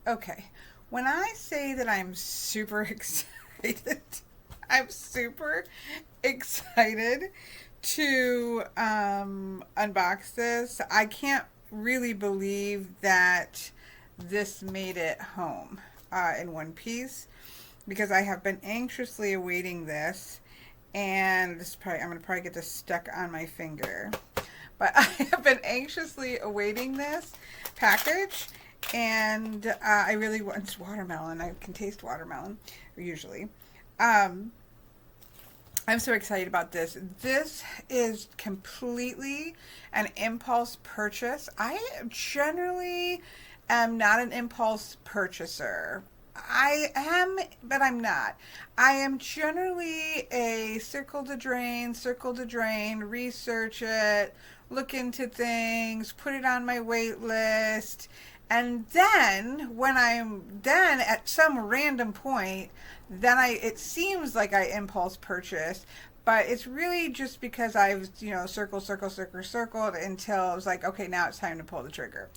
Okay, when I say that I'm super excited, I'm super excited to unbox this. I can't really believe that this made it home in one piece because I have been anxiously awaiting this, and this is probably, I'm gonna probably get this stuck on my finger. But I have been anxiously awaiting this package, and I really want, it's watermelon. I can taste watermelon usually. Um, I'm so excited about this. This is completely an impulse purchase. I generally am not an impulse purchaser. I am, but I'm not. I am generally a circle to drain, research it, look into things, put it on my wait list, and then when I'm then at some random point, then it seems like I impulse purchase, but it's really just because I've, circled until I was like, okay, now it's time to pull the trigger.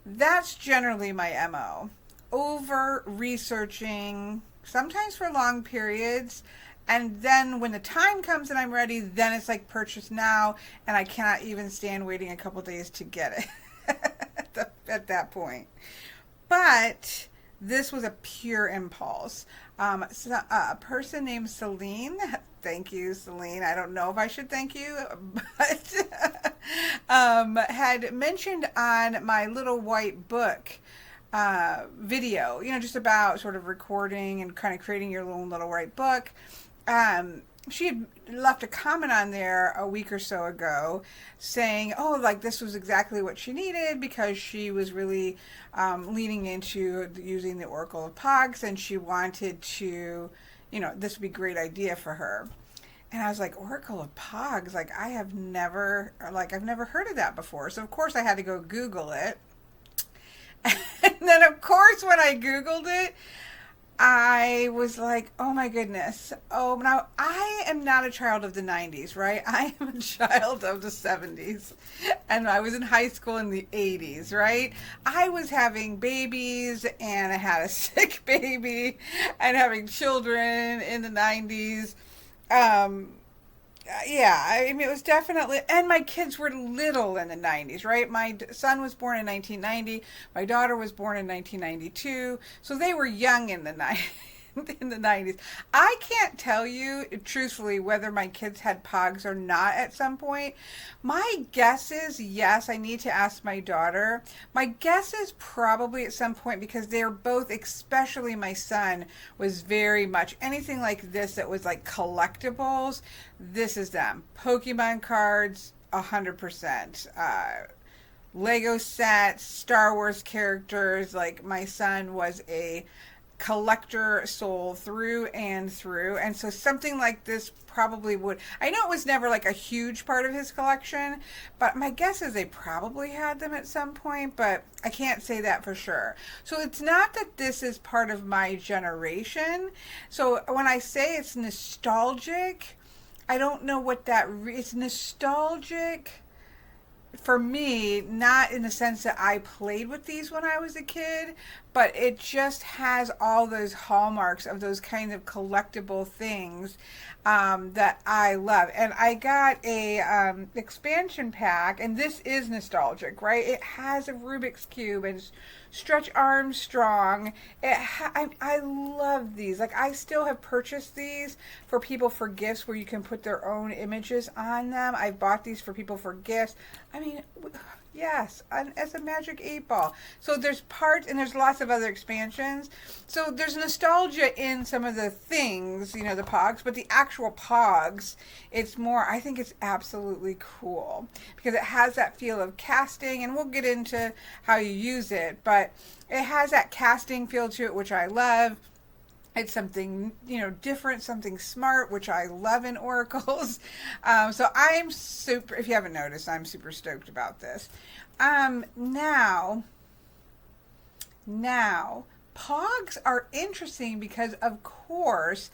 That's generally my MO. Over researching, sometimes for long periods, and then when the time comes and I'm ready, then it's like purchase now, and I cannot even stand waiting a couple days to get it at that point. But this was a pure impulse. A person named Celine, thank you, Celine. I don't know if I should thank you, but had mentioned on my little white book video, just about sort of recording and kind of creating your own little white book. She had left a comment on there a week or so ago saying, oh, like this was exactly what she needed because she was really leaning into using the Oracle of Poggz, and she wanted to, this would be a great idea for her. And I was like, Oracle of Poggz? Like, I've never heard of that before. So, of course, I had to go Google it. And then, of course, when I Googled it, I was like, oh my goodness. Oh, now I am not a child of the 90s, right? I am a child of the 70s. And I was in high school in the 80s, right? I was having babies, and I had a sick baby, and having children in the 90s. Yeah, I mean, it was definitely, and my kids were little in the 90s, right? My son was born in 1990. My daughter was born in 1992. So they were young in the 90s. In the 90s. I can't tell you truthfully whether my kids had Poggz or not at some point. My guess is yes, I need to ask my daughter. My guess is probably at some point, because they're both, especially my son, was very much anything like this that was like collectibles. This is them. Pokemon cards, 100%. Lego sets, Star Wars characters. Like, my son was a collector soul through and through, and so something like this probably would, I know it was never like a huge part of his collection, but my guess is they probably had them at some point, but I can't say that for sure. So it's not that this is part of my generation. So when I say it's nostalgic, I don't know what that it's nostalgic for me, not in the sense that I played with these when I was a kid, but it just has all those hallmarks of those kind of collectible things that I love. And I got a expansion pack, and this is nostalgic, right? It has a Rubik's Cube and Stretch Armstrong. I love these. Like, I still have purchased these for people for gifts where you can put their own images on them. I've bought these for people for gifts. I mean, yes, as a Magic 8 Ball. So there's parts, and there's lots of other expansions. So there's nostalgia in some of the things, the Poggz, but the actual Poggz, it's more, I think it's absolutely cool because it has that feel of casting, and we'll get into how you use it, but it has that casting feel to it, which I love. It's something, different, something smart, which I love in oracles. So I'm super, if you haven't noticed, I'm super stoked about this. Now, Poggz are interesting because, of course,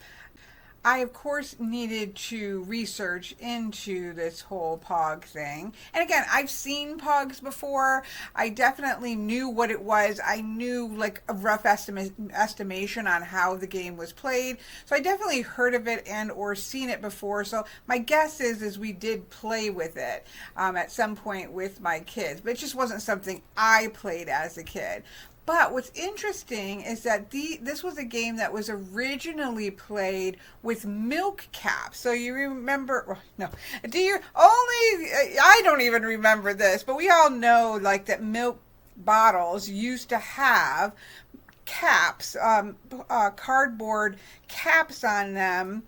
I, of course, needed to research into this whole Pog thing. And again, I've seen Pogs before. I definitely knew what it was. I knew like a rough estimation on how the game was played. So I definitely heard of it and or seen it before. So my guess is we did play with it at some point with my kids. But it just wasn't something I played as a kid. But what's interesting is that this was a game that was originally played with milk caps. So you remember, well, no, do you only, I don't even remember this, but we all know like that milk bottles used to have caps, cardboard caps on them.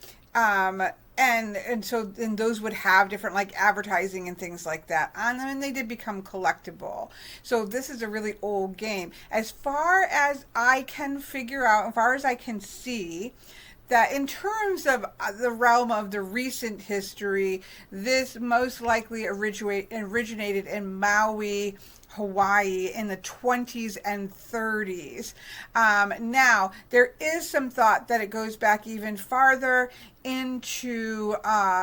And those would have different like advertising and things like that on them, and they did become collectible. So this is a really old game. As far as I can figure out, as far as I can see, that in terms of the realm of the recent history, this most likely originated in Maui, Hawaii in the 20s and 30s. Now, there is some thought that it goes back even farther into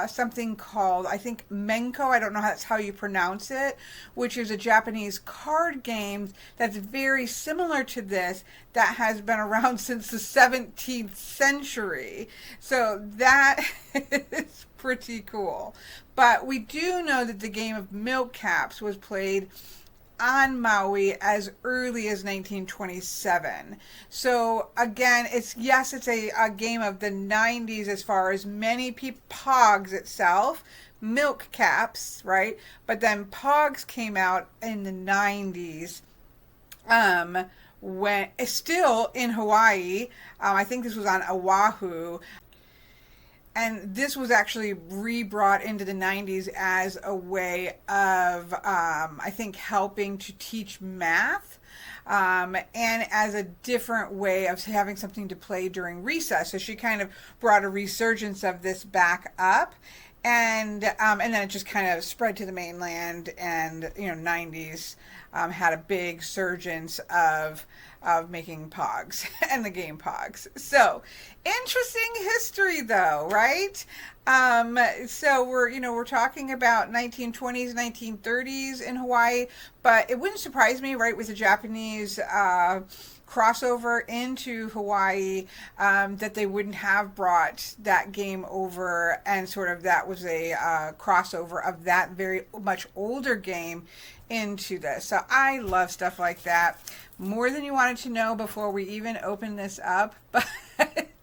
something called, I think, Menko. I don't know how that's how you pronounce it, which is a Japanese card game that's very similar to this that has been around since the 17th century. So that is pretty cool. But we do know that the game of milk caps was played on Maui as early as 1927. So again, it's a game of the 90s as far as many people. Poggz itself, milk caps, right? But then Poggz came out in the 90s. When it's still in Hawaii. I think this was on Oahu. And this was actually re-brought into the 90s as a way of, I think, helping to teach math. And as a different way of having something to play during recess. So she kind of brought a resurgence of this back up. And then it just kind of spread to the mainland, and 90s had a big surgence of making Poggz and the game Poggz. So interesting history, though, right? So we're talking about 1920s, 1930s in Hawaii, but it wouldn't surprise me, right, with the Japanese crossover into Hawaii, that they wouldn't have brought that game over, and sort of that was a crossover of that very much older game into this. So I love stuff like that. More than you wanted to know before we even open this up, but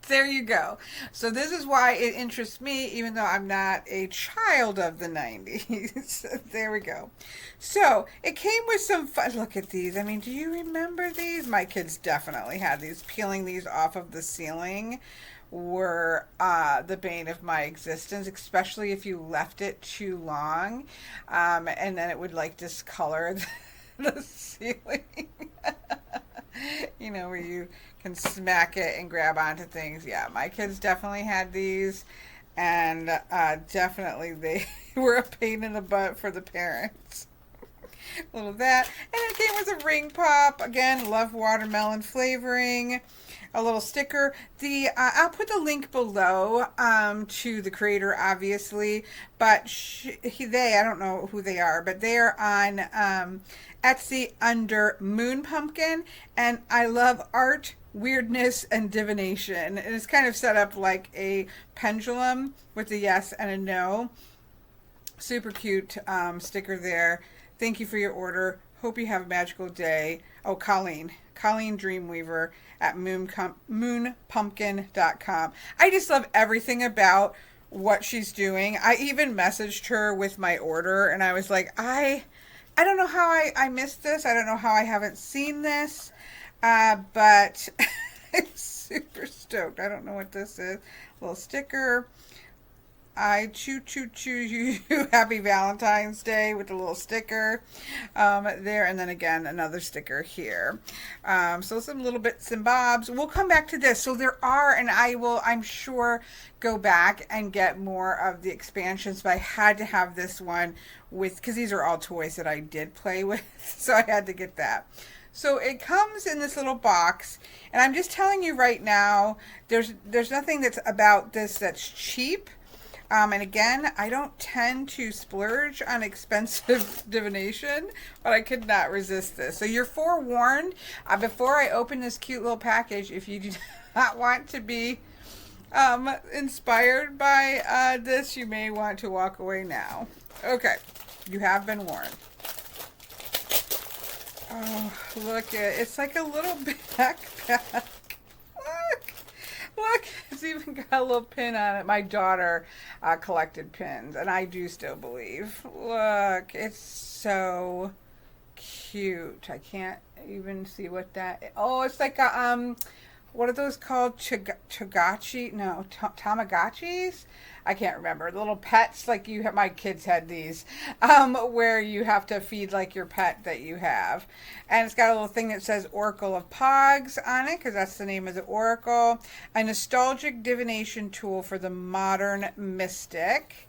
there you go. So this is why it interests me, even though I'm not a child of the 90s. There we go. So it came with some fun. Look at these. I mean, do you remember these? My kids definitely had these. Peeling these off of the ceiling were the bane of my existence, especially if you left it too long, and then it would like discolor the ceiling. Where you can smack it and grab onto things. Yeah, my kids definitely had these, and definitely they were a pain in the butt for the parents. A little of that. And it came with a ring pop. Again, love watermelon flavoring. A little sticker. I'll put the link below to the creator, obviously, but I don't know who they are, but they are on Etsy under Moon Pumpkin, and I love art, weirdness, and divination. And it's kind of set up like a pendulum with a yes and a no. Super cute sticker there. Thank you for your order. Hope you have a magical day. Oh, Colleen Dreamweaver at moonpumpkin.com. I just love everything about what she's doing. I even messaged her with my order, and I was like, I don't know how I missed this. I don't know how I haven't seen this, but I'm super stoked. I don't know what this is. A little sticker. I choo you happy Valentine's Day with a little sticker there, and then again another sticker here. So some little bits and bobs. We'll come back to this. So there are, and I will, I'm sure, go back and get more of the expansions, but I had to have this one with, because these are all toys that I did play with, so I had to get that. So it comes in this little box, and I'm just telling you right now, there's nothing that's about this that's cheap. And again, I don't tend to splurge on expensive divination, but I could not resist this. So you're forewarned before I open this cute little package. If you do not want to be inspired by this, you may want to walk away now. Okay, you have been warned. Oh, look it's like a little backpack. Look, it's even got a little pin on it. My daughter collected pins, and I do still believe. Look, it's so cute. I can't even see what that is. Oh, it's like a, what are those called? Chagachi? No, Tamagotchis? I can't remember. The little pets, like you have, my kids had these, where you have to feed like your pet that you have. And it's got a little thing that says Oracle of Poggz on it, because that's the name of the oracle. A nostalgic divination tool for the modern mystic.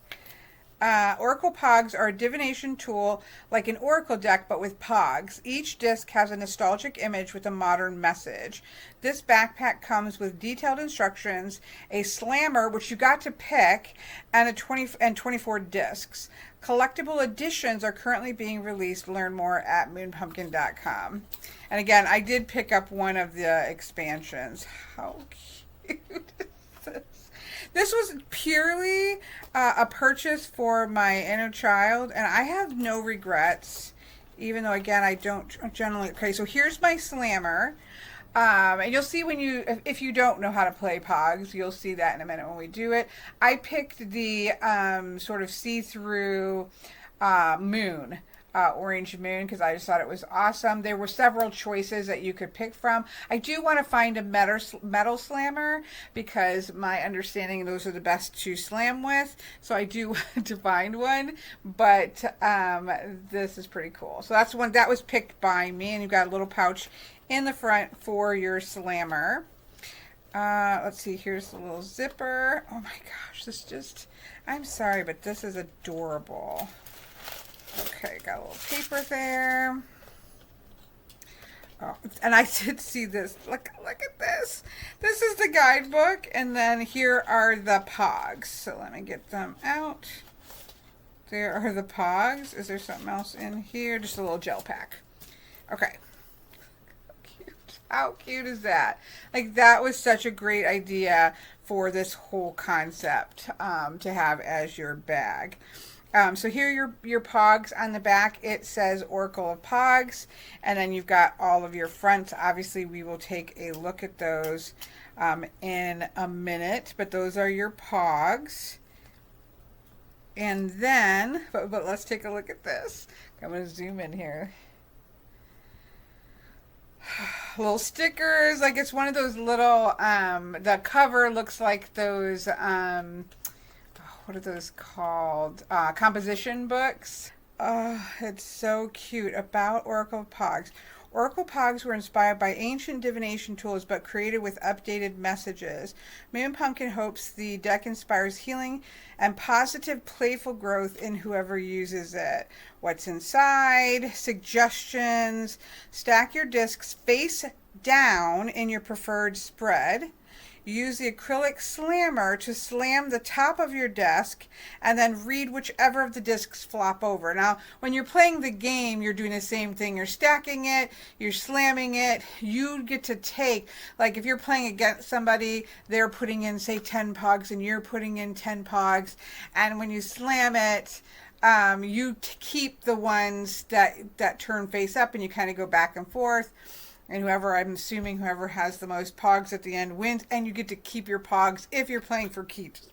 Oracle Poggz are a divination tool like an oracle deck, but with Poggz. Each disc has a nostalgic image with a modern message. This backpack comes with detailed instructions, a slammer, which you got to pick, and 24 discs. Collectible editions are currently being released. Learn more at moonpumpkin.com. And again, I did pick up one of the expansions. How cute is this? This was purely a purchase for my inner child, and I have no regrets, even though, again, I don't generally. Okay, so here's my slammer. And you'll see when if you don't know how to play Poggz, you'll see that in a minute when we do it. I picked the sort of see-through moon. Orange moon, because I just thought it was awesome. There were several choices that you could pick from. I do want to find a metal slammer, because my understanding those are the best to slam with, so I do want to find one, but this is pretty cool. So that's one that was picked by me, and you've got a little pouch in the front for your slammer. Let's see, here's the little zipper. Oh my gosh, this just, I'm sorry, but this is adorable. Okay, got a little paper there. Oh, and I did see this. Look at this. This is the guidebook, and then here are the Poggz. So let me get them out. There are the Poggz. Is there something else in here? Just a little gel pack. Okay. Cute. How cute is that? Like, that was such a great idea for this whole concept to have as your bag. So here are your Poggz on the back. It says Oracle of Poggz, and then you've got all of your fronts. Obviously, we will take a look at those in a minute, but those are your Poggz. And then, but let's take a look at this. I'm going to zoom in here. Little stickers, like it's one of those little, the cover looks like those, what are those called? Composition books. Oh, it's so cute. About Oracle Poggz. Oracle Poggz were inspired by ancient divination tools, but created with updated messages. Moon Pumpkin hopes the deck inspires healing and positive, playful growth in whoever uses it. What's inside? Suggestions. Stack your discs face down in your preferred spread. Use the acrylic slammer to slam the top of your desk, and then read whichever of the discs flop over. Now, when you're playing the game, you're doing the same thing. You're stacking it, you're slamming it. You get to take, like if you're playing against somebody, they're putting in, say, 10 Poggz, and you're putting in 10 Poggz. And when you slam it, you keep the ones that turn face up, and you kind of go back and forth. And I'm assuming whoever has the most Poggz at the end wins, and you get to keep your Poggz if you're playing for keeps.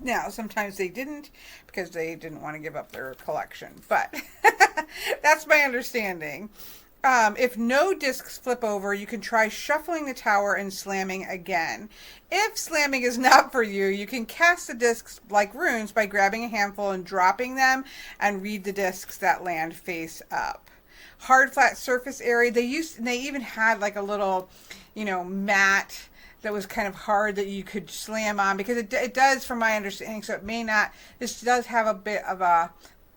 Now, sometimes they didn't, because they didn't want to give up their collection, but that's my understanding. If no discs flip over, you can try shuffling the tower and slamming again. If slamming is not for you, you can cast the discs like runes by grabbing a handful and dropping them, and read the discs that land face up. Hard flat surface area. They even had like a little, mat that was kind of hard that you could slam on, because it does, from my understanding. So it may not. This does have a bit of a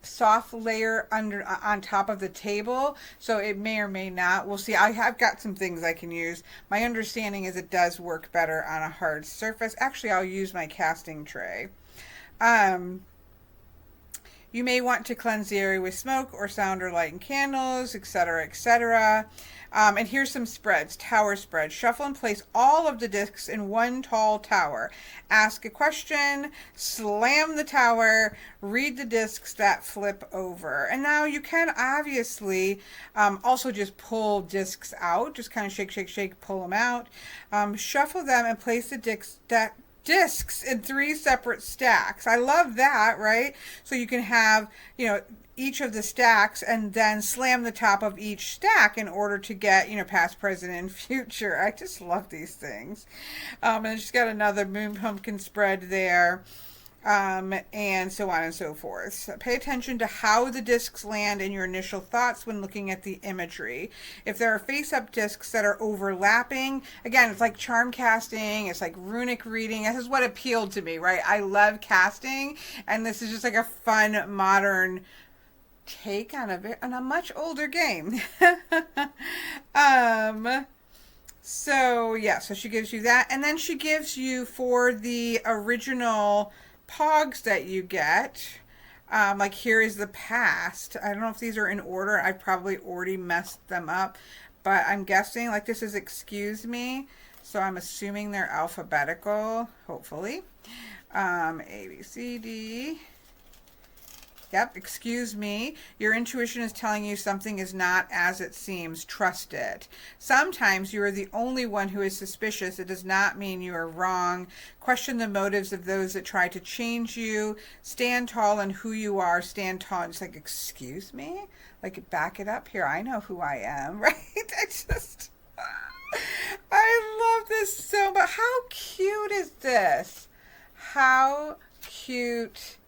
soft layer under on top of the table, so it may or may not. We'll see. I have got some things I can use. My understanding is it does work better on a hard surface. Actually, I'll use my casting tray. Um, you may want to cleanse the area with smoke or sound or light and candles, etc., etc. And here's some spreads. Tower spread. Shuffle and place all of the discs in one tall tower. Ask a question, slam the tower, read the discs that flip over. And now you can obviously also just pull discs out. Just kind of shake, shake, shake, pull them out. Shuffle them and place the discs in 3 separate stacks. I love that, right? So you can have, each of the stacks and then slam the top of each stack in order to get, past, present, and future. I just love these things. And she's got another moon pumpkin spread there. And so on and so forth. So pay attention to how the discs land in your initial thoughts when looking at the imagery. If there are face-up discs that are overlapping, again, it's like charm casting, it's like runic reading. This is what appealed to me, right? I love casting, and this is just like a fun, modern take on a much older game. So she gives you that, and then she gives you, for the original Poggz that you get, like here is the past. I don't know if these are in order. I probably already messed them up, but I'm guessing, like, this is excuse me, so I'm assuming they're alphabetical, hopefully. A, B, C, D. Yep, excuse me. Your intuition is telling you something is not as it seems. Trust it. Sometimes you are the only one who is suspicious. It does not mean you are wrong. Question the motives of those that try to change you. Stand tall in who you are. Stand tall. And it's like, excuse me? Like, back it up here. I know who I am, right? I love this so much. How cute is this? How cute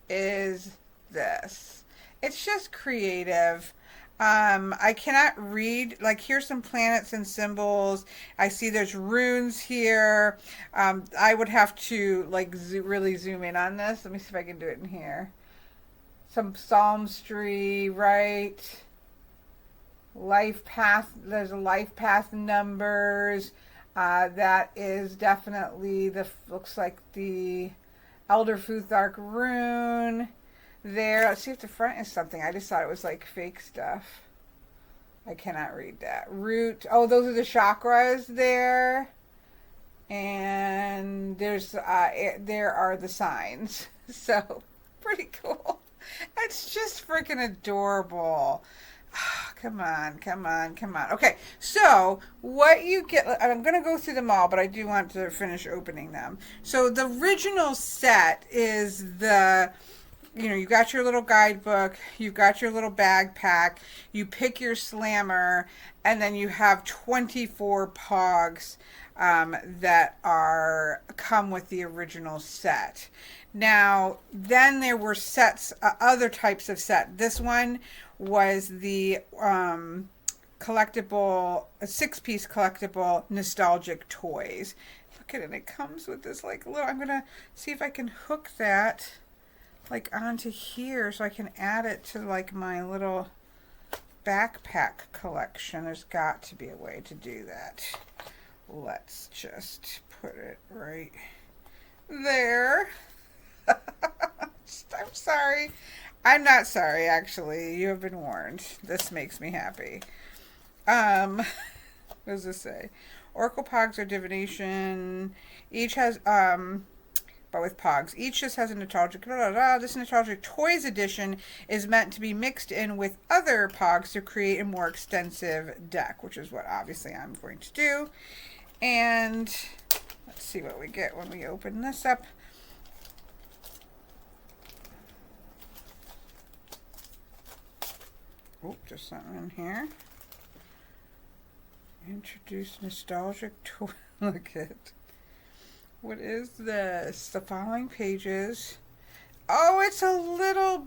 is this? It's just creative. I cannot read, like, here's some planets and symbols. I see there's runes here. I would have to, like, really zoom in on this. Let me see if I can do it in here. Some psalmistry, right? Life path, there's a life path numbers. That is definitely looks like the Elder Futhark rune. There, let's see if the front is something. I just thought it was like fake stuff. I cannot read that. Root. Oh, those are the chakras there. And there are the signs. So, pretty cool. It's just freaking adorable. Come on, come on, come on. Okay, so what you get, I'm going to go through them all, but I do want to finish opening them. So the original set is you got your little guidebook, you've got your little backpack, you pick your slammer, and then you have 24 Poggz that come with the original set. Now, then there were sets, other types of set. This one was the collectible, a 6-piece collectible nostalgic toys. Look at it, it comes with this like little, I'm going to see if I can hook that like onto here so I can add it to like my little backpack collection. There's got to be a way to do that. Let's just put it right there. I'm sorry. I'm not sorry, actually. You have been warned. This makes me happy. What does this say? Oracle Poggz or divination. Each has, but with Poggz. Each just has a nostalgic, This nostalgic toys edition is meant to be mixed in with other Poggz to create a more extensive deck, which is what obviously I'm going to do. And let's see what we get when we open this up. Oh, just something in here. Introduce nostalgic toy. Look at. What is this? The following pages. Oh, it's a little.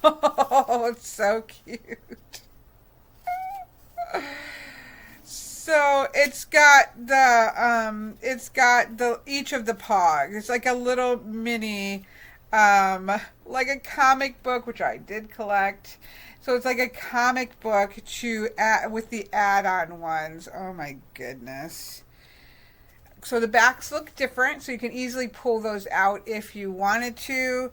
Oh, it's so cute. So it's got the each of the Poggz. It's like a little mini like a comic book, which I did collect. So it's like a comic book to add with the add-on ones. Oh my goodness. So the backs look different, so you can easily pull those out if you wanted to.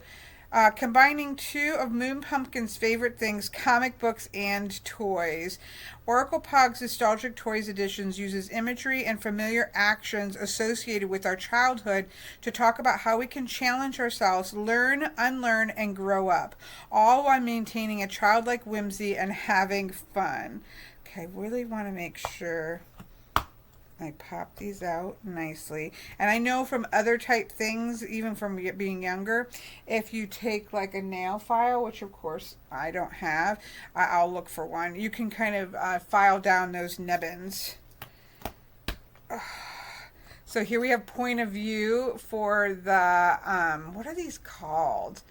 Combining two of Moon Pumpkin's favorite things, comic books and toys. Oracle Poggz Nostalgic Toys Editions uses imagery and familiar actions associated with our childhood to talk about how we can challenge ourselves, learn, unlearn, and grow up, all while maintaining a childlike whimsy and having fun. Okay, I really want to make sure I pop these out nicely. And I know from other type things, even from being younger, if you take like a nail file, which of course I don't have, I'll look for one. You can kind of file down those nubbins. So here we have point of view for the, what are these called?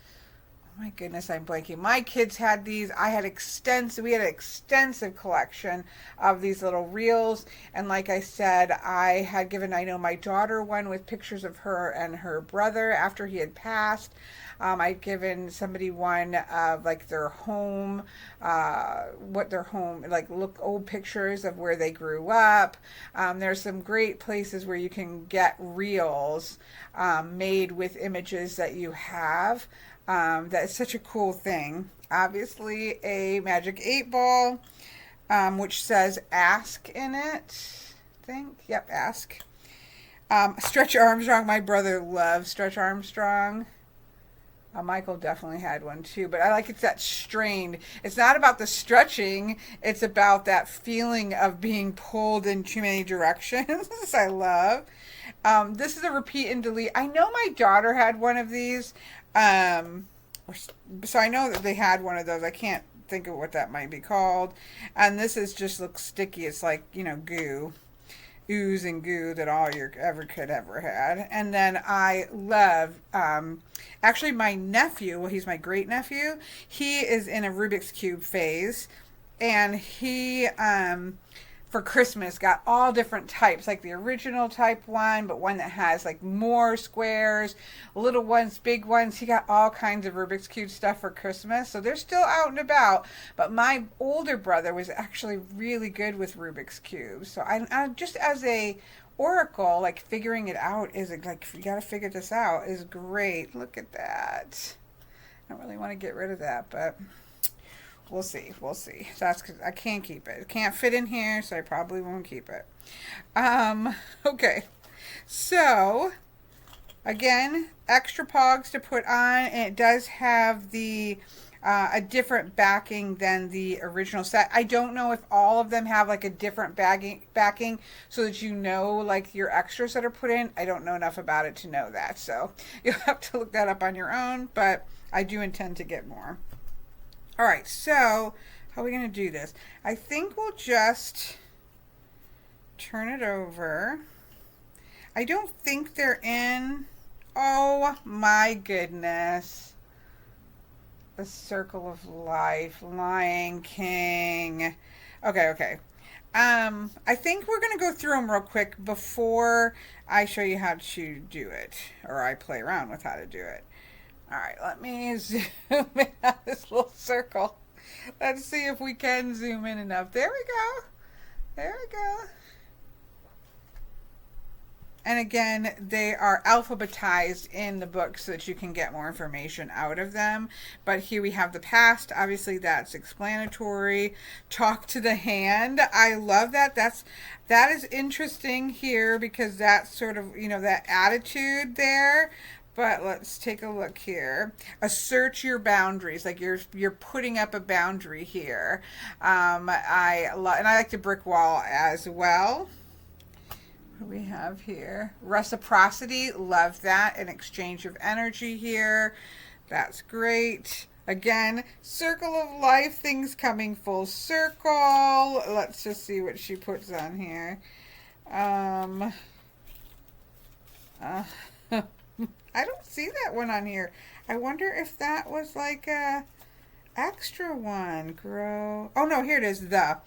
My goodness, I'm blanking. My kids had these. We had an extensive collection of these little reels. And like I said, I had given, I know, my daughter one with pictures of her and her brother after he had passed. I'd given somebody one of like their home, look old pictures of where they grew up. There's some great places where you can get reels made with images that you have. That's such a cool thing. Obviously a Magic 8 Ball, which says ask in it. I think. Yep, ask. Stretch Armstrong. My brother loves Stretch Armstrong. Michael definitely had one too, but I like it's that strained. It's not about the stretching. It's about that feeling of being pulled in too many directions. I love. This is a repeat and delete. I know my daughter had one of these. So I know that they had one of those. I can't think of what that might be called. And this is just looks sticky. It's like, you know, goo. Ooze and goo that all you could ever had. And then I love, actually my nephew, well, he's my great nephew. He is in a Rubik's Cube phase. And he, for Christmas, got all different types, like the original type one, but one that has like more squares, little ones, big ones. He got all kinds of Rubik's Cube stuff for Christmas, so they're still out and about. But my older brother was actually really good with Rubik's Cube, so I just as a oracle, like figuring it out is like, you gotta figure this out, is great. Look at that. I don't really want to get rid of that, but we'll see. We'll see. That's because I can't keep it. It can't fit in here, so I probably won't keep it. Okay. So, again, extra Poggz to put on. And it does have the a different backing than the original set. I don't know if all of them have like a different backing so that you know like your extras that are put in. I don't know enough about it to know that. So, you'll have to look that up on your own, but I do intend to get more. All right, so how are we going to do this? I think we'll just turn it over. I don't think they're in. Oh my goodness. The Circle of Life, Lion King. Okay. I think we're going to go through them real quick before I show you how to do it, or I play around with how to do it. All right, let me zoom in on this little circle. Let's see if we can zoom in enough. There we go. There we go. And again, they are alphabetized in the book so that you can get more information out of them. But here we have the past. Obviously, that's explanatory. Talk to the hand. I love that. That is interesting here because that's sort of, you know, that attitude there. But let's take a look here. Assert your boundaries, like you're putting up a boundary here. And I like the brick wall as well. What do we have here? Reciprocity, love that. An exchange of energy here. That's great. Again, circle of life, things coming full circle. Let's just see what she puts on here. I don't see that one on here. I wonder if that was like a extra one. Grow. Oh no, here it is. The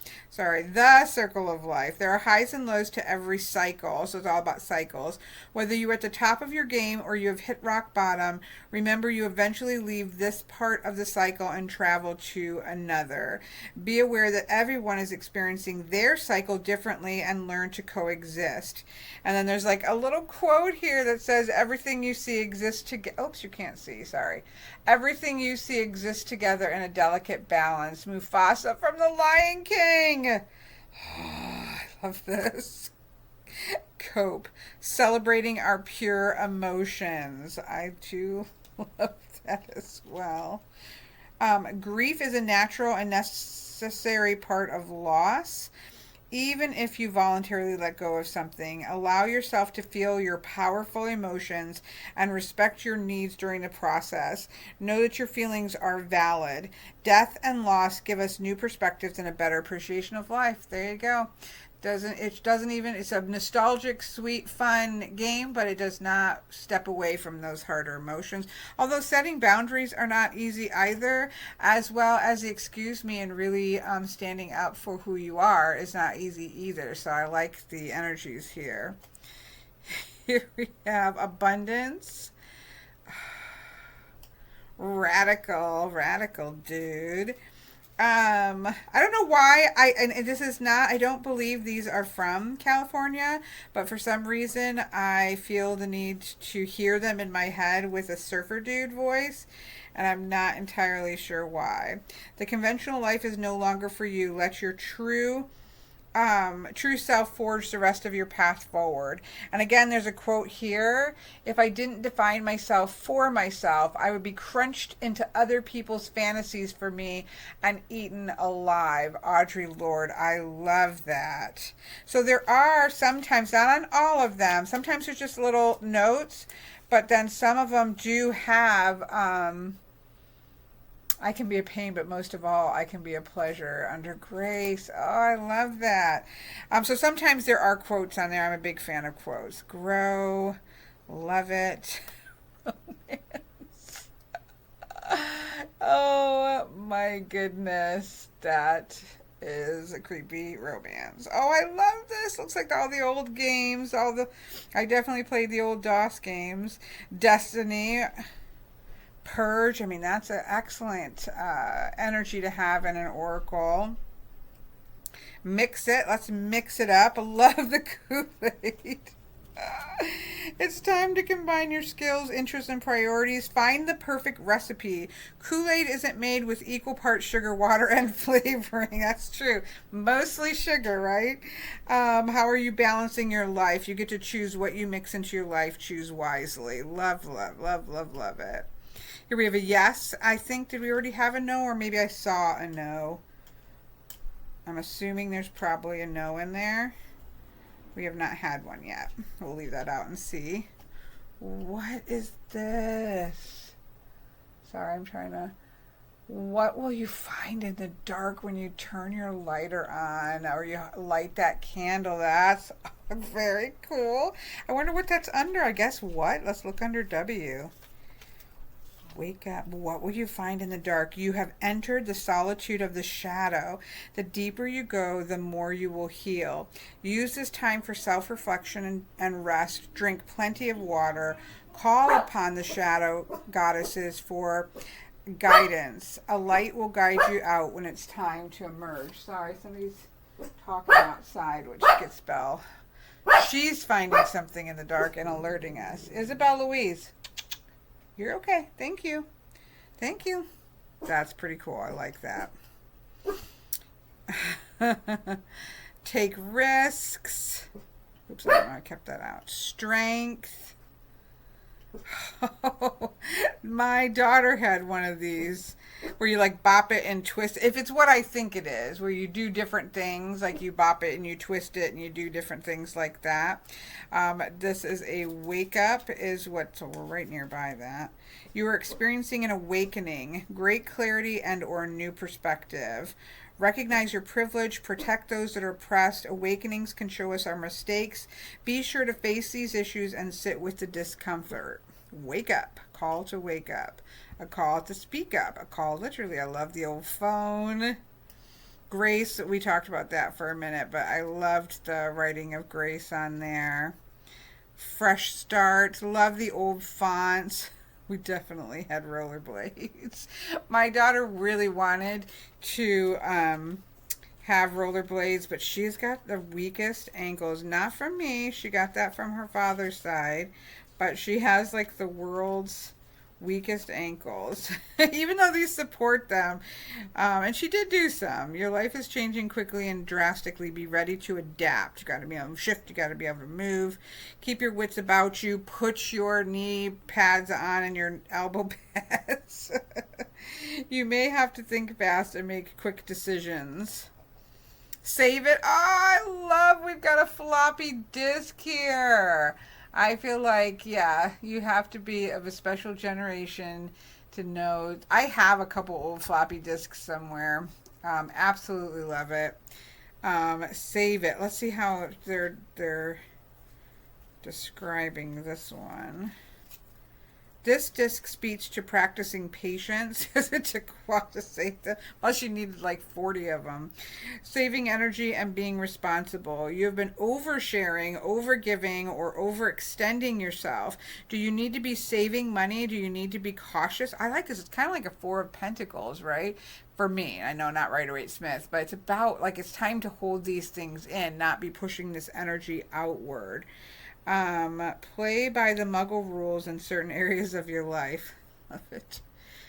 circle of life. There are highs and lows to every cycle. So it's all about cycles. Whether you're at the top of your game or you have hit rock bottom, remember you eventually leave this part of the cycle and travel to another. Be aware that everyone is experiencing their cycle differently and learn to coexist. And then there's like a little quote here that says, everything you see exists together. Oops, you can't see. Sorry. Everything you see exists together in a delicate balance. Mufasa from The Lion King. Oh, I love this. Cope. Celebrating our pure emotions. I too love that as well. Grief is a natural and necessary part of loss. Even if you voluntarily let go of something, allow yourself to feel your powerful emotions and respect your needs during the process. Know that your feelings are valid. Death and loss give us new perspectives and a better appreciation of life. There you go. It's a nostalgic, sweet, fun game, but it does not step away from those harder emotions. Although setting boundaries are not easy either, as well as the excuse me and really standing up for who you are is not easy either. So I like the energies here. Here we have abundance. Radical dude. I don't know why and this is not, I don't believe these are from California, but for some reason I feel the need to hear them in my head with a surfer dude voice, and I'm not entirely sure why. The conventional life is no longer for you. Let your true self forge the rest of your path forward. And again, there's a quote here. If I didn't define myself for myself, I would be crunched into other people's fantasies for me and eaten alive. Audre Lorde. I love that. So there are sometimes, not on all of them, sometimes there's just little notes, but then some of them do have, I can be a pain, but most of all, I can be a pleasure under grace. Oh, I love that. So sometimes there are quotes on there. I'm a big fan of quotes. Grow. Love it. Oh my goodness. That is a creepy romance. Oh, I love this. Looks like all the old games. I definitely played the old DOS games. Destiny. Purge. I mean, that's an excellent energy to have in an oracle. Mix it. Let's mix it up. I love the Kool-Aid. It's time to combine your skills, interests, and priorities. Find the perfect recipe. Kool-Aid isn't made with equal parts sugar, water, and flavoring. That's true. Mostly sugar, right? How are you balancing your life? You get to choose what you mix into your life. Choose wisely. Love, love, love, love, love it. Here we have a yes. I think, did we already have a no? Or maybe I saw a no. I'm assuming there's probably a no in there. We have not had one yet. We'll leave that out and see. What is this? Sorry, I'm trying to... What will you find in the dark when you turn your lighter on or you light that candle? That's very cool. I wonder what that's under. I guess what? Let's look under W. Wake up. What will you find in the dark? You have entered the solitude of the shadow. The deeper you go, the more you will heal. Use this time for self-reflection and rest. Drink plenty of water. Call upon the shadow goddesses for guidance. A light will guide you out when it's time to emerge. Sorry, somebody's talking outside, which gets Belle. She's finding something in the dark and alerting us. Isabel Louise. You're okay. Thank you. Thank you. That's pretty cool. I like that. Take risks. Oops, I don't know. I kept that out. Strength. Oh, my daughter had one of these where you like bop it and twist. If it's what I think it is, where you do different things, like you bop it and you twist it and you do different things like that. This is a wake up is what, so we're right nearby that. You are experiencing an awakening, great clarity and or new perspective. Recognize your privilege, protect those that are oppressed. Awakenings can show us our mistakes. Be sure to face these issues and sit with the discomfort. wake up, call to wake up, a call to speak up, a call literally. I love the old phone. Grace, we talked about that for a minute, but I loved the writing of Grace on there. Fresh start, love the old fonts. We definitely had rollerblades. My daughter really wanted to have rollerblades, but she's got the weakest ankles. Not from me. She got that from her father's side, but she has like the world's weakest ankles, even though these support them. And she did do some. Your life is changing quickly and drastically. Be ready to adapt. You got to be able to shift. You got to be able to move. Keep your wits about you. Put your knee pads on and your elbow pads. You may have to think fast and make quick decisions. Save it. Oh, I love, we've got a floppy disk here. I feel like, yeah, you have to be of a special generation to know. I have a couple old floppy disks somewhere. Absolutely love it. Save it. Let's see how they're describing this one. This disc speaks to practicing patience because it took a while to save them. Plus, you needed like 40 of them. Saving energy and being responsible. You have been oversharing, overgiving, or overextending yourself. Do you need to be saving money? Do you need to be cautious? I like this. It's kind of like a Four of Pentacles, right? For me, I know not Rider-Waite-Smith, but it's about like it's time to hold these things in, not be pushing this energy outward. Play by the Muggle rules in certain areas of your life. Love it.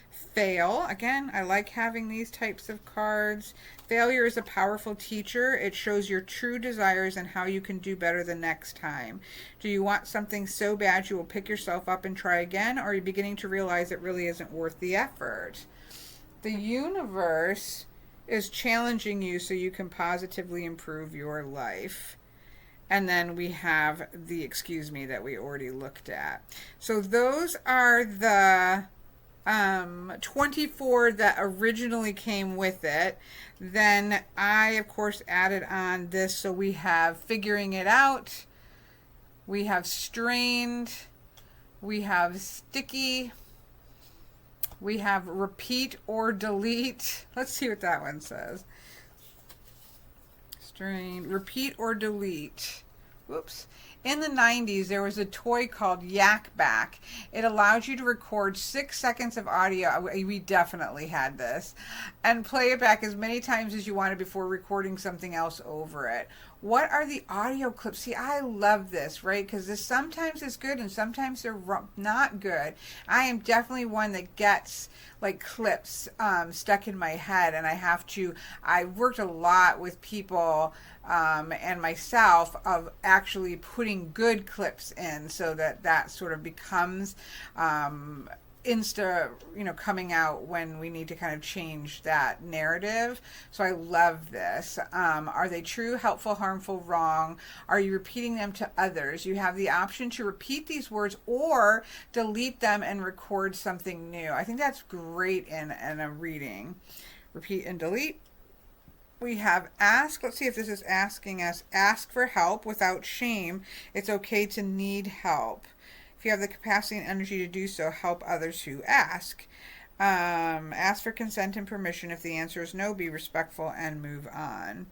Fail. Again, I like having these types of cards. Failure is a powerful teacher. It shows your true desires and how you can do better the next time. Do you want something so bad you will pick yourself up and try again, or are you beginning to realize it really isn't worth the effort? The universe is challenging you so you can positively improve your life. And then we have the excuse me that we already looked at. So those are the 24 that originally came with it. Then I, of course, added on this. So we have figuring it out. We have strained. We have sticky. We have repeat or delete. Let's see what that one says. Strain, repeat or delete. Whoops. In the 90s, there was a toy called Yak Back. It allowed you to record 6 seconds of audio. We definitely had this. And play it back as many times as you wanted before recording something else over it. What are the audio clips? See, I love this, right? Because this sometimes is good and sometimes they're not good. I am definitely one that gets like clips stuck in my head, and I worked a lot with people and myself of actually putting good clips in so that sort of becomes coming out when we need to kind of change that narrative. So I love this. Are they true, helpful, harmful, wrong? Are you repeating them to others? You have the option to repeat these words or delete them and record something new. I think that's great in a reading. Repeat and delete. We have ask. Let's see if this is asking us. Ask for help without shame. It's okay to need help. If you have the capacity and energy to do so, help others who ask. Ask for consent and permission. If the answer is no, be respectful and move on.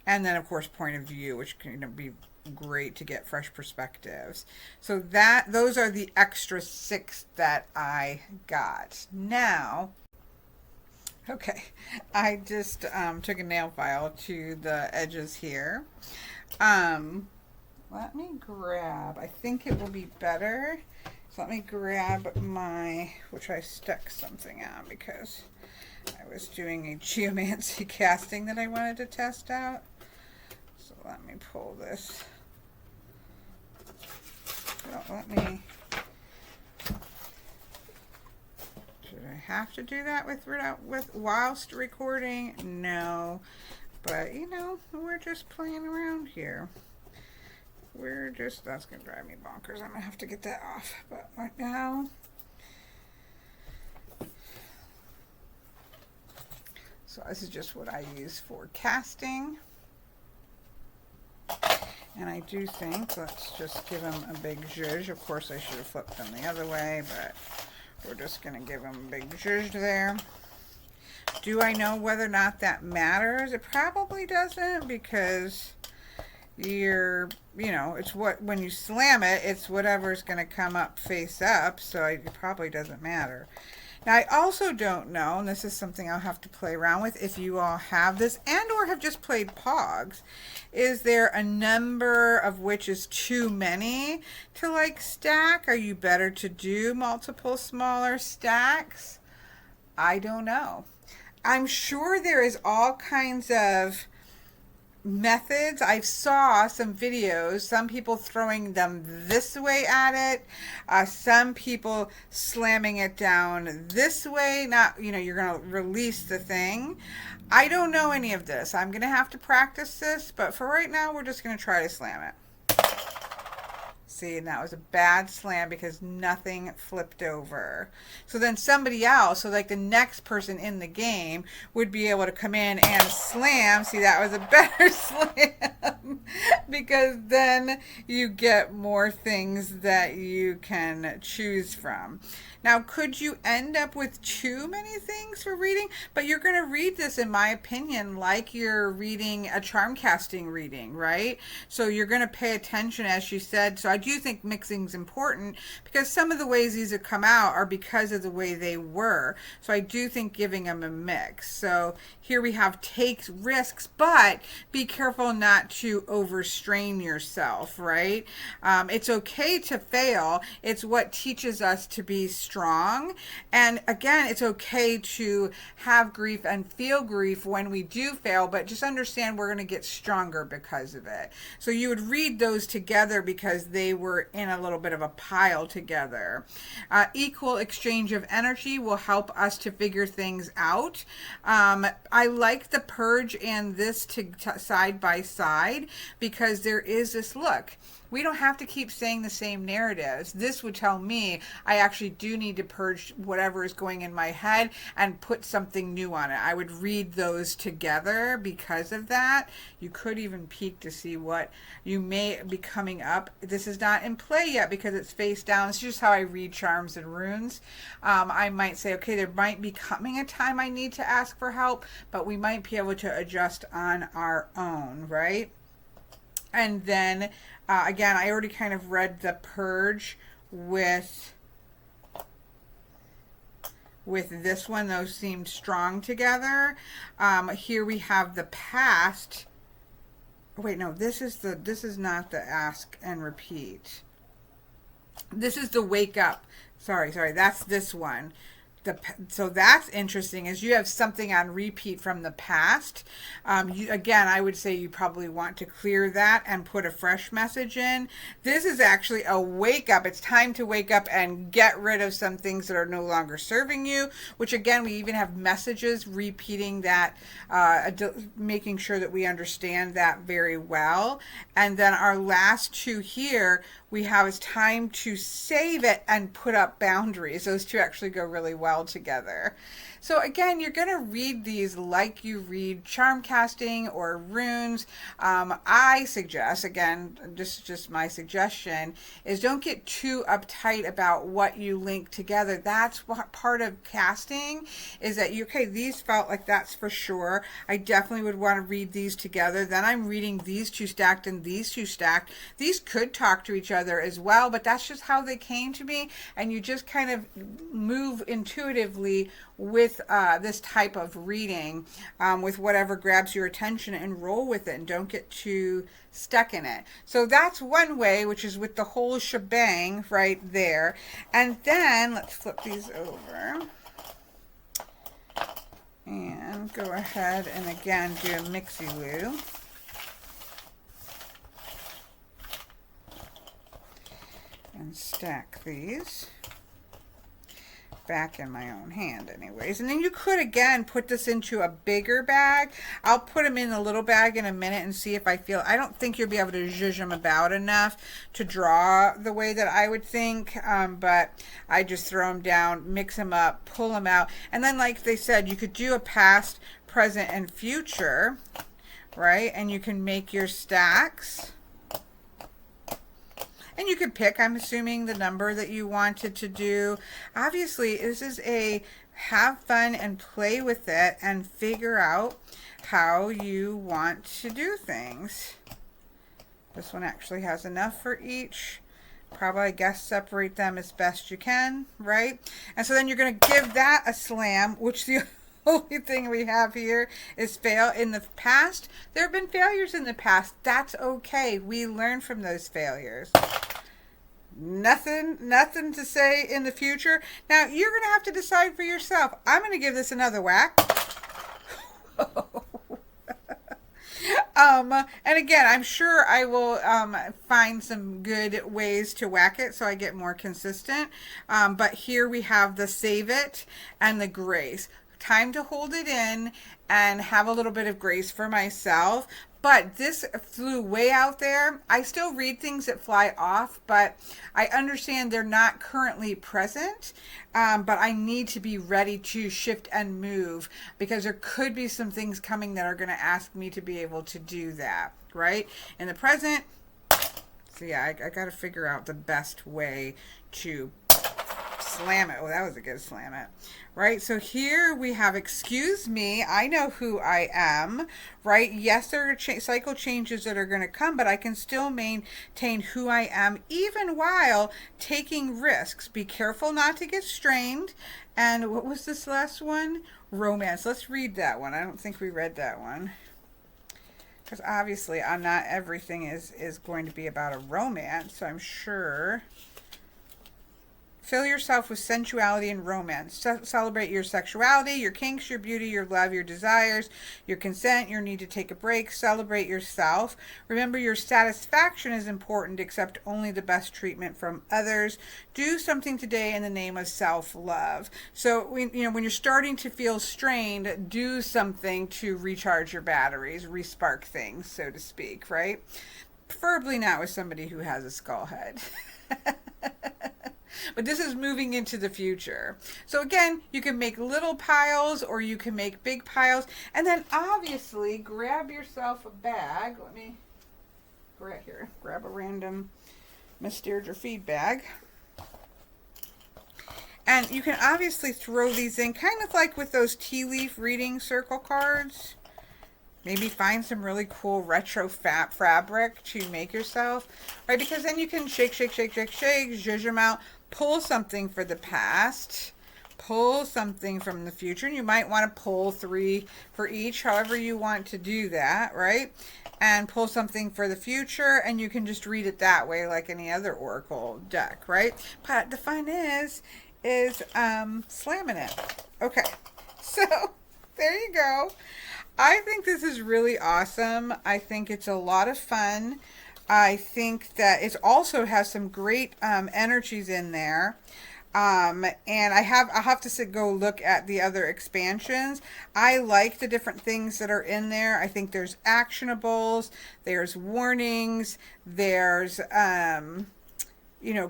And then, of course, point of view, which can be great to get fresh perspectives. So those are the extra 6 that I got. Now, okay, I just took a nail file to the edges here. Let me grab, I think it will be better. So let me grab which I stuck something on because I was doing a geomancy casting that I wanted to test out. So let me pull this. Should I have to do that with whilst recording? No, but we're just playing around here. That's going to drive me bonkers. I'm going to have to get that off. But right now, so this is just what I use for casting. And I do think, let's just give them a big zhuzh. Of course, I should have flipped them the other way, but we're just going to give them a big zhuzh there. Do I know whether or not that matters? It probably doesn't, because you know, it's what, when you slam it, it's whatever's going to come up face up, so it probably doesn't matter. Now, I also don't know, and this is something I'll have to play around with, if you all have this and or have just played Poggz. Is there a number of which is too many to like stack? Are you better to do multiple smaller stacks? I don't know. I'm sure there is all kinds of methods. I saw some videos, some people throwing them this way at it, some people slamming it down this way, not, you know, you're going to release the thing. I don't know any of this. I'm going to have to practice this, but for right now, we're just going to try to slam it. See, and that was a bad slam because nothing flipped over. So then somebody else, so like the next person in the game, would be able to come in and slam. See, that was a better slam because then you get more things that you can choose from. Now, could you end up with too many things for reading? But you're going to read this, in my opinion, like you're reading a charm casting reading, right? So you're going to pay attention, as she said. So I do think mixing is important because some of the ways these have come out are because of the way they were. So I do think giving them a mix. So here we have take risks, but be careful not to overstrain yourself, right? It's okay to fail. It's what teaches us to be strong. And again, it's okay to have grief and feel grief when we do fail, but just understand we're going to get stronger because of it. So you would read those together because they were in a little bit of a pile together. Equal exchange of energy will help us to figure things out. I like the purge and this side by side because there is this look. We don't have to keep saying the same narratives. This would tell me I actually do need to purge whatever is going in my head and put something new on it. I would read those together because of that. You could even peek to see what you may be coming up. This is not in play yet because it's face down. It's just how I read charms and runes. I might say, okay, there might be coming a time I need to ask for help, but we might be able to adjust on our own, right? And then, again, I already kind of read the purge with this one. Those seemed strong together. Here we have the past. Wait, no, this is not the ask and repeat. This is the wake up. Sorry, that's this one. So that's interesting, is you have something on repeat from the past. Again, I would say you probably want to clear that and put a fresh message in. This is actually a wake up. It's time to wake up and get rid of some things that are no longer serving you, which again, we even have messages repeating that, making sure that we understand that very well. And then our last two here, we have is time to save it and put up boundaries. Those two actually go really well together. So again, you're going to read these like you read charm casting or runes. I suggest, again, just my suggestion, is don't get too uptight about what you link together. That's what part of casting is, that okay, these felt like that's for sure. I definitely would want to read these together. Then I'm reading these two stacked and these two stacked. These could talk to each other as well, but that's just how they came to me. And you just kind of move intuitively with this type of reading, with whatever grabs your attention, and roll with it and don't get too stuck in it. So that's one way, which is with the whole shebang right there. And then let's flip these over and go ahead and again do a mixy-woo. And stack these back in my own hand anyways. And then you could again put this into a bigger bag. I'll put them in a little bag in a minute and see if I don't think you'll be able to zhuzh them about enough to draw the way that I would think, but I just throw them down, mix them up, pull them out, and then like they said, you could do a past, present, and future, right? And you can make your stacks. And you could pick, I'm assuming, the number that you wanted to do. Obviously, this is a have fun and play with it and figure out how you want to do things. This one actually has enough for each. Probably, I guess, separate them as best you can, right? And so then you're going to give that a slam, which the only thing we have here is fail. In the past, there have been failures in the past. That's okay. We learn from those failures. Nothing to say in the future. Now, you're going to have to decide for yourself. I'm going to give this another whack. And again, I'm sure I will find some good ways to whack it so I get more consistent. But here we have the save it and the grace. Time to hold it in and have a little bit of grace for myself. But this flew way out there. I still read things that fly off, but I understand they're not currently present. But I need to be ready to shift and move because there could be some things coming that are going to ask me to be able to do that, right? In the present, so yeah, I got to figure out the best way to slam it. Oh, that was a good slam it. Right, so here we have, excuse me, I know who I am, right? Yes, there are cycle changes that are going to come, but I can still maintain who I am even while taking risks. Be careful not to get strained. And what was this last one? Romance. Let's read that one. I don't think we read that one. Because obviously not everything is going to be about a romance, so I'm sure. Fill yourself with sensuality and romance. Celebrate your sexuality, your kinks, your beauty, your love, your desires, your consent, your need to take a break. Celebrate yourself. Remember, your satisfaction is important. Accept only the best treatment from others. Do something today in the name of self-love. So, when you're starting to feel strained, do something to recharge your batteries, respark things, so to speak, right? Preferably not with somebody who has a skull head. But this is moving into the future. So again, you can make little piles or you can make big piles. And then obviously grab yourself a bag. Let me grab a random Miss Deirdre feed bag. And you can obviously throw these in kind of like with those tea leaf reading circle cards. Maybe find some really cool retro fabric to make yourself, right? Because then you can shake, zhuzh them out, pull something for the past, pull something from the future. And you might want to pull 3 for each, however you want to do that, right? And pull something for the future, and you can just read it that way like any other oracle deck, right? But the fun is slamming it. Okay, so there you go. I think this is really awesome. I think it's a lot of fun. I think that it also has some great energies in there. And I'll have to go look at the other expansions. I like the different things that are in there. I think there's actionables, there's warnings, there's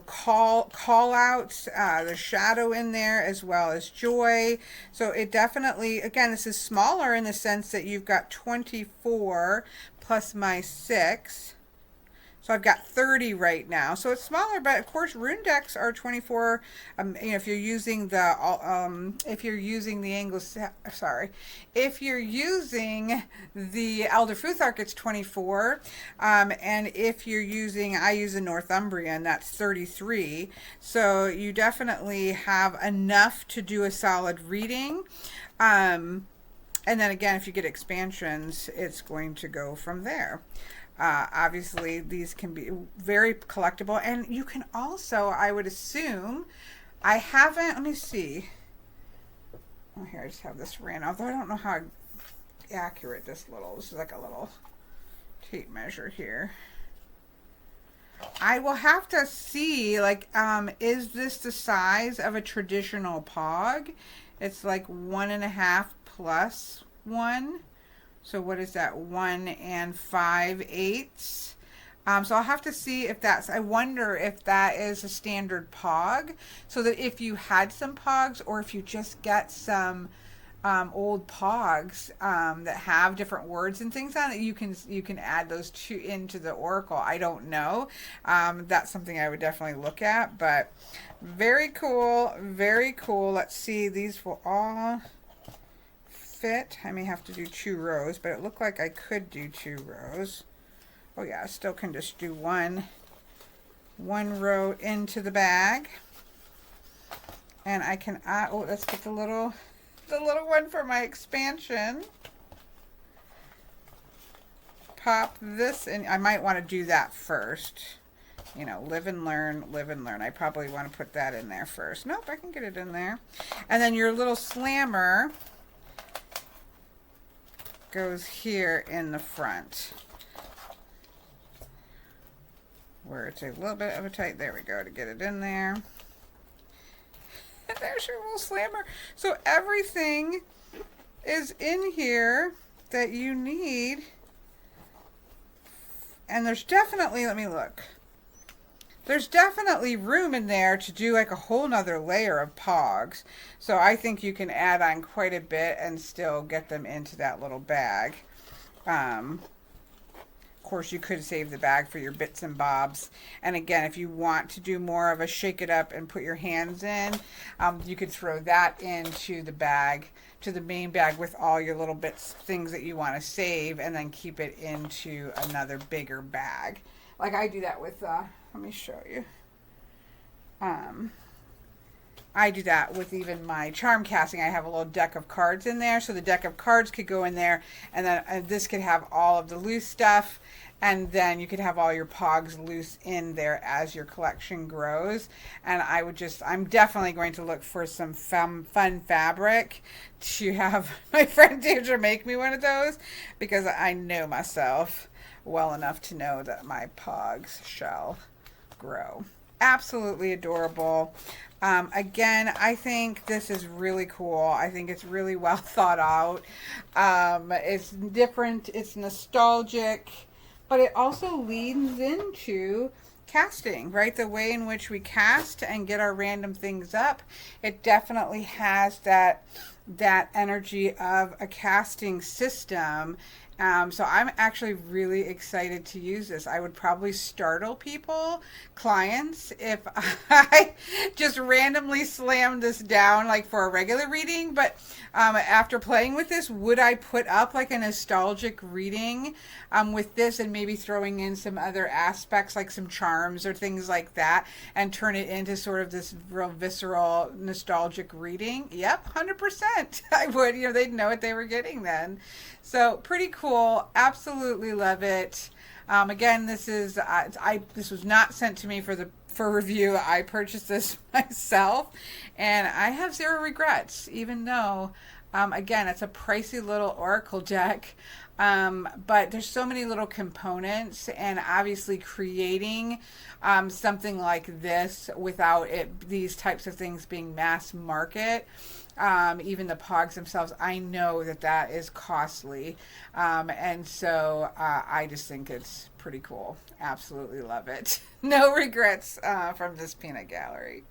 call outs, the shadow in there as well as joy. So it definitely, again, this is smaller in the sense that you've got 24 plus my 6. So I've got 30 right now. So it's smaller, but of course rune decks are 24. If you're using the if you're using the Elder Futhark, it's 24. And if you're using, I use a Northumbrian, that's 33. So you definitely have enough to do a solid reading. And then again, if you get expansions, it's going to go from there. Obviously, these can be very collectible. And you can also, I would assume, let me see. Oh, here, I just have this ran, although I don't know how accurate this is like a little tape measure here. I will have to see, is this the size of a traditional Poggz? It's like 1.5 plus 1. So what is that? 1 5/8. So I'll have to see if I wonder if that is a standard Poggz, so that if you had some Poggz or if you just get some old Poggz that have different words and things on it. You can add those into the Oracle. I don't know. That's something I would definitely look at, but very cool, very cool. Let's see, these will all fit. I may have to do 2 rows, but it looked like I could do 2 rows. Oh yeah, I still can just do one row into the bag. And I can oh, let's get the little one for my expansion. Pop this in. I might want to do that first. You know, live and learn, live and learn. I probably want to put that in there first. Nope, I can get it in there. And then your little slammer goes here in the front, where it's a little bit of a tight, there we go, to get it in there. And there's your little slammer. So everything is in here that you need. And there's definitely, let me look. There's definitely room in there to do like a whole nother layer of Poggz. So I think you can add on quite a bit and still get them into that little bag. Of course, you could save the bag for your bits and bobs. And again, if you want to do more of a shake it up and put your hands in, you could throw that into the bag, to the main bag with all your little bits, things that you want to save, and then keep it into another bigger bag. Like I do that with, let me show you. I do that with even my charm casting. I have a little deck of cards in there, so the deck of cards could go in there, and then this could have all of the loose stuff, and then you could have all your Poggz loose in there as your collection grows. And I would just, I'm definitely going to look for some fun fabric to have my friend Deirdre make me one of those, because I know myself well enough to know that my Poggz shall grow. Absolutely adorable. Again, I think this is really cool. I think it's really well thought out. It's different, it's nostalgic, but it also leans into casting, right? The way in which we cast and get our random things up, it definitely has that energy of a casting system. So I'm actually really excited to use this. I would probably startle people, clients, if I just randomly slammed this down like for a regular reading. But after playing with this, would I put up like a nostalgic reading with this, and maybe throwing in some other aspects like some charms or things like that, and turn it into sort of this real visceral nostalgic reading? Yep, 100%. I would. You know, they'd know what they were getting then. So pretty cool. Absolutely love it. Again, this is this was not sent to me for review. I purchased this myself, and I have 0 regrets, even though again, it's a pricey little Oracle deck. But there's so many little components, and obviously creating something like this without these types of things being mass market, even the Poggz themselves, I know that is costly. And so I just think it's pretty cool. Absolutely love it. No regrets from this peanut gallery.